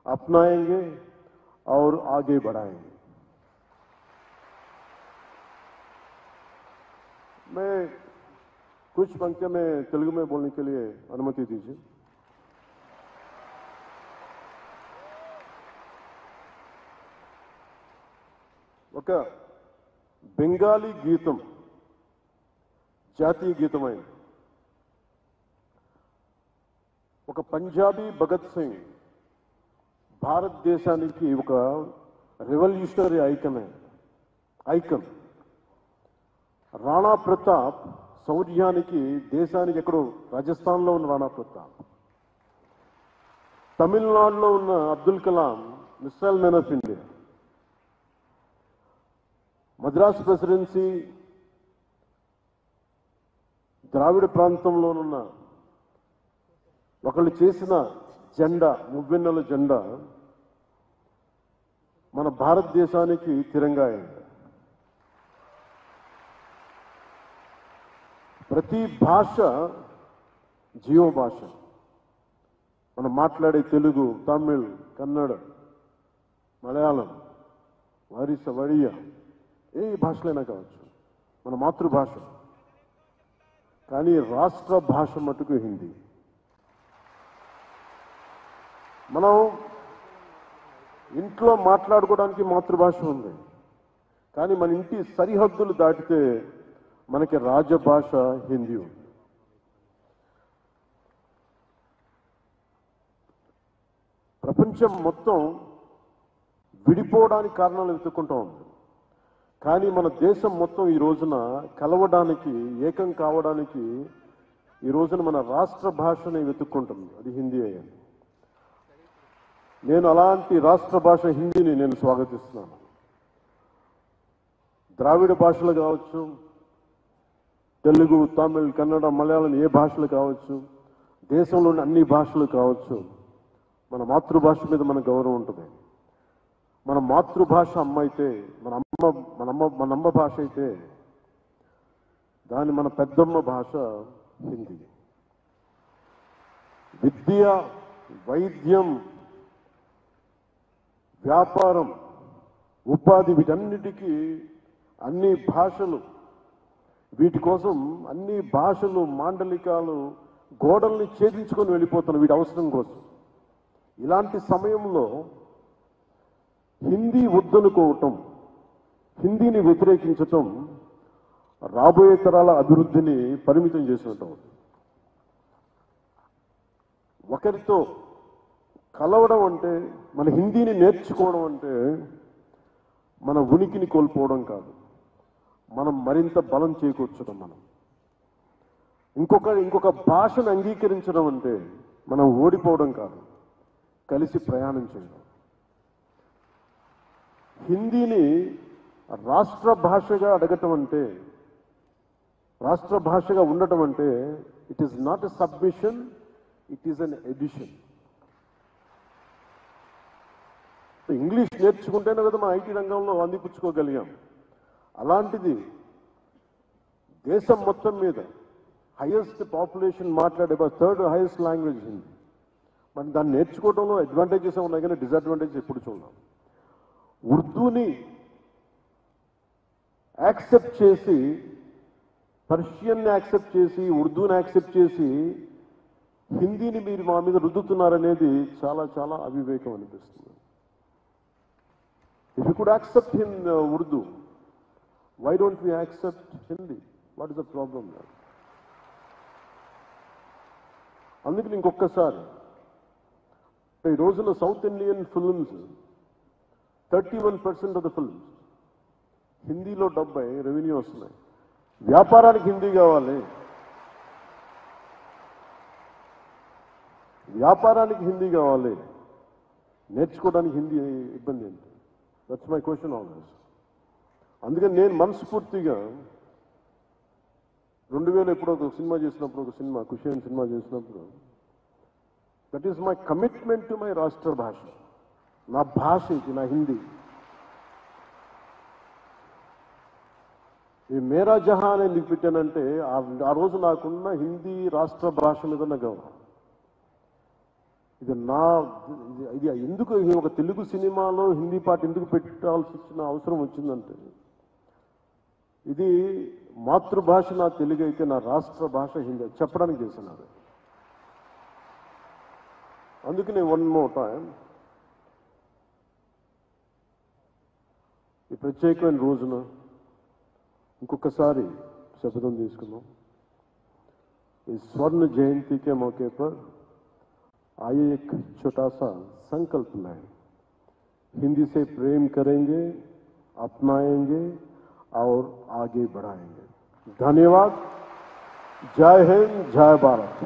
अपनाएंगे और आगे बढ़ाएंगे। मैं कुछ पंक्तियां में तेलुगु में बोलने के लिए अनुमति दीजिए। ఒక బెంగాలీ గీతం జాతీయ గీతమైంది, ఒక పంజాబీ భగత్ సింగ్ భారతదేశానికి ఒక రెవల్యూషనరీ ఐకన్. రాణా ప్రతాప్ శౌర్యానికి దేశానికి ఎక్కడో రాజస్థాన్లో ఉన్న రాణా ప్రతాప్, తమిళనాడులో ఉన్న Abdul Kalam missile man of India, Madras presidency ద్రావిడ ప్రాంతంలోనున్న ఒకళ్ళు చేసిన జెండా, మువ్వెన్నెల జెండా మన భారతదేశానికి తిరంగా అయింది. ప్రతి భాష జీవ భాష. మనం మాట్లాడే తెలుగు, తమిళ్, కన్నడ, మలయాళం, వారిస, వడియా, ఏ భాషలైనా కావచ్చు, మన మాతృభాష. కానీ రాష్ట్ర భాష మటుకు హిందీ. మనం ఇంట్లో మాట్లాడుకోవడానికి మాతృభాష ఉంది, కానీ మన ఇంటి సరిహద్దులు దాటితే మనకి రాజభాష హిందీ ఉంది. ప్రపంచం మొత్తం విడిపోవడానికి కారణాలు వెతుక్కుంటూ ఉంది, కానీ మన దేశం మొత్తం ఈ రోజున కలవడానికి, ఏకం కావడానికి ఈ రోజున మన రాష్ట్ర భాషని వెతుక్కుంటుంది, అది హిందీ అయ్యింది. నేను అలాంటి రాష్ట్ర భాష హిందీని నేను స్వాగతిస్తున్నాను. ద్రావిడ భాషలు కావచ్చు, తెలుగు, తమిళ్, కన్నడ, మలయాళం, ఏ భాషలు కావచ్చు, దేశంలోని అన్ని భాషలు కావచ్చు, మన మాతృభాష మీద మన గౌరవం ఉంటుంది. మన మాతృభాష అమ్మ అయితే, మన అమ్మ భాష అయితే దాని మన పెద్దమ్మ భాష హిందీ. విద్య, వైద్యం, వ్యాపారం, ఉపాధి, వీటన్నిటికీ అన్ని భాషలు, వీటి కోసం అన్ని భాషలు, మాండలికాలు, గోడల్ని ఛేదించుకొని వెళ్ళిపోతున్న వీటి అవసరం కోసం. ఇలాంటి సమయంలో హిందీ వద్దనుకోవటం, హిందీని వ్యతిరేకించటం రాబోయే తరాల అభివృద్ధిని పరిమితం చేసినట్టు. ఒకరితో కలవడం అంటే, మన హిందీని నేర్చుకోవడం అంటే మన ఉనికిని కోల్పోవడం కాదు, మనం మరింత బలం చేకూర్చడం. మనం ఇంకొక భాషను అంగీకరించడం అంటే మనం ఓడిపోవడం కాదు, కలిసి ప్రయాణం చేయడం. హిందీని రాష్ట్ర భాషగా అడగటం అంటే, రాష్ట్ర భాషగా ఉండటం అంటే it is not a submission, it is an addition. English నేర్చుకుంటేనే కదా మన ఐటీ రంగంలో అందిపుచ్చుకోగలిగాం. అలాంటిది దేశం మొత్తం మీద హైయెస్ట్ పాపులేషన్ మాట్లాడే థర్డ్ హైయెస్ట్ లాంగ్వేజ్ హిందీ. మరి దాన్ని నేర్చుకోవడంలో అడ్వాంటేజెస్ ఉన్నాయి, కానీ డిసడ్వాంటేజెస్ ఎప్పుడు చూడాలి. ఉర్దూని యాక్సెప్ట్ చేసి, పర్షియన్ని యాక్సెప్ట్ చేసి, ఉర్దూని యాక్సెప్ట్ చేసి హిందీని మీరు మా మీద రుద్దుతున్నారనేది చాలా చాలా అవివేకం అనిపిస్తుంది. If you could accept Urdu, why don't we accept Hindi? What is the problem there? అందుకని ఇంకొకసారి ఈ రోజున south Indian films 31% of the films హిందీలో 70 రెవెన్యూ వస్తున్నాయి. వ్యాపారానికి హిందీ కావాలి, వ్యాపారానికి హిందీ కావాలి, నేర్చుకోవడానికి హిందీ ఇబ్బంది ఏంటి? That's my question always. అందుకని నేను మనస్ఫూర్తిగా 2000 ఎప్పుడో ఒక సినిమా చేసినప్పుడు, కుషేన్ సినిమా చేసినప్పుడు, that is my commitment to my రాష్ట్ర భాష, నా భాష ఇది, నా హిందీ. ఈ మేరా జహాన్ ఎందుకు పెట్టానంటే ఆ రోజు నాకున్న హిందీ రాష్ట్ర భాష మీద నా గౌరవం. ఇది ఇది ఎందుకు ఈ ఒక తెలుగు సినిమాలో హిందీ పాట ఎందుకు పెట్టాల్సి వచ్చిన అవసరం వచ్చిందంటే, ఇది మాతృభాష నా తెలుగు అయితే నా రాష్ట్ర భాష హిందీ చెప్పడానికి చేసినారు. అందుకనే వన్ మోర్ టైం ఈ ప్రత్యేకమైన రోజున ఇంకొకసారి శపథం తీసుకున్నాం. इस स्वर्ण जयंती के मौके पर आइए एक छोटा सा संकल्प लें. हिंदी से प्रेम करेंगे, अपनाएंगे और आगे बढ़ाएंगे. धन्यवाद. जय हिंद, जय भारत.